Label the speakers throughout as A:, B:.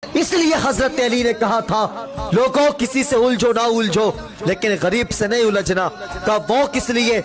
A: اس لیے حضرت علی نے کہا تھا لوگوں کسی سے الجھو نہ الجھو لیکن غریب سے نہیں الجھنا. کہا وہ کس لیے؟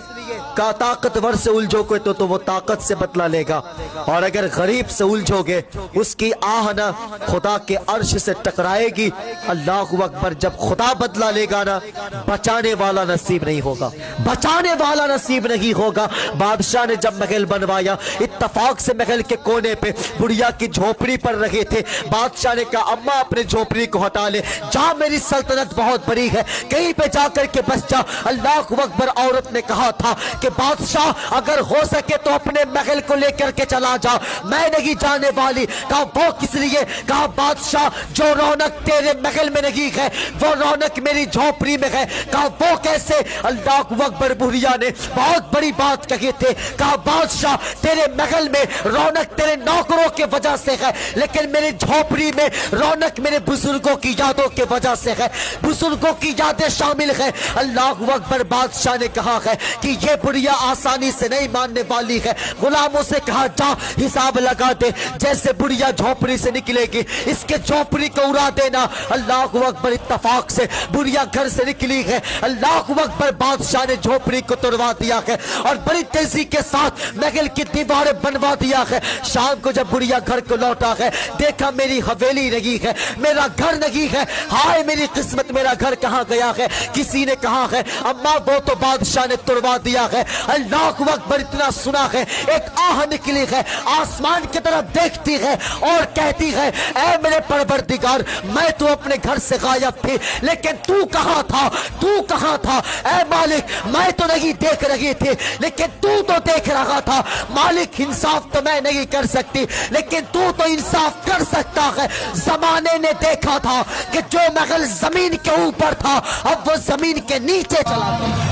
A: کہا طاقتور سے الجھو کوئی تو وہ طاقت سے بدلہ لے گا، اور اگر غریب سے الجھو گے اس کی آہ نہ خدا کے عرش سے ٹکرائے گی. اللہ اکبر. جب خدا بدلہ لے گا نا بچانے والا نصیب نہیں ہوگا، بچانے والا نصیب نہیں ہوگا. بادشاہ نے جب محل بنوایا اتفاق سے محل کے کونے پہ بڑھیا کی جھوپڑی پر رہے تھے. بادشاہ نے کہا اماں اپنے جھوپڑی کو ہٹا لے، جا میری سلطنت بہت بڑی ہے کہیں پہ جا کر کے بس جا. اللہ اکبر. عورت نے کہا تھا کہ بادشاہ اگر ہو سکے تو اپنے محل کو لے کر کے چلا جا، میں نہیں جانے والی. کہا وہ کس لیے؟ کہا بادشاہ جو رونق تیرے محل میں نہیں ہے وہ رونق میری جھوپڑی میں ہے. کہا وہ کیسے؟ اللہ اکبر. بڑھیا نے بہت بڑی بات کہی تھے. کہا بادشاہ تیرے محل میں رونق تیرے نوکروں کی وجہ سے ہے لیکن میری جھوپڑی میں رونق میرے بزرگوں کی یادوں کی وجہ سے ہے، بزرگوں کی یادیں شامل ہے. اللہ اکبر. بادشاہ نے کہا ہے کہ یہ بڑھیا آسانی سے نہیں ماننے والی ہے. غلاموں سے کہا جا حساب لگا دے، جیسے بڑھیا جھوپڑی سے نکلے گی اس کے جھوپڑی کو اڑا دینا. اللہ اکبر. اتفاق سے بڑھیا گھر سے نکلی ہے. اللہ اکبر. بادشاہ نے جھوپڑی کو توڑوا دیا ہے اور بڑی تیزی کے ساتھ محل کی دیواریں بنوا دیا ہے. شام کو جب بڑھیا گھر کو لوٹا ہے دیکھا میری حویلی نہیں ہے، میرا گھر نہیں ہے. ہائے میری قسمت، میرا گھر کہاں گیا ہے؟ کسی نے کہا ہے اماں وہ تو بادشاہ نے توڑوا دیا ہے. اللہ اکبر. اتنا سنا ہے ایک آہ نکلی ہے، آسمان کی طرف دیکھتی ہے اور کہتی ہے اے میرے پروردگار میں تو اپنے گھر سے غائب تھی لیکن تو کہاں تھا؟ تو کہاں تھا؟ اے مالک میں تو نہیں دیکھ رہی تھی لیکن تو دیکھ رہا تھا. مالک انصاف تو میں نہیں کر سکتی لیکن تو انصاف کر سکتا ہے. زمانے نے دیکھا تھا کہ جو محل زمین کے اوپر تھا اب وہ زمین کے نیچے چلا گیا.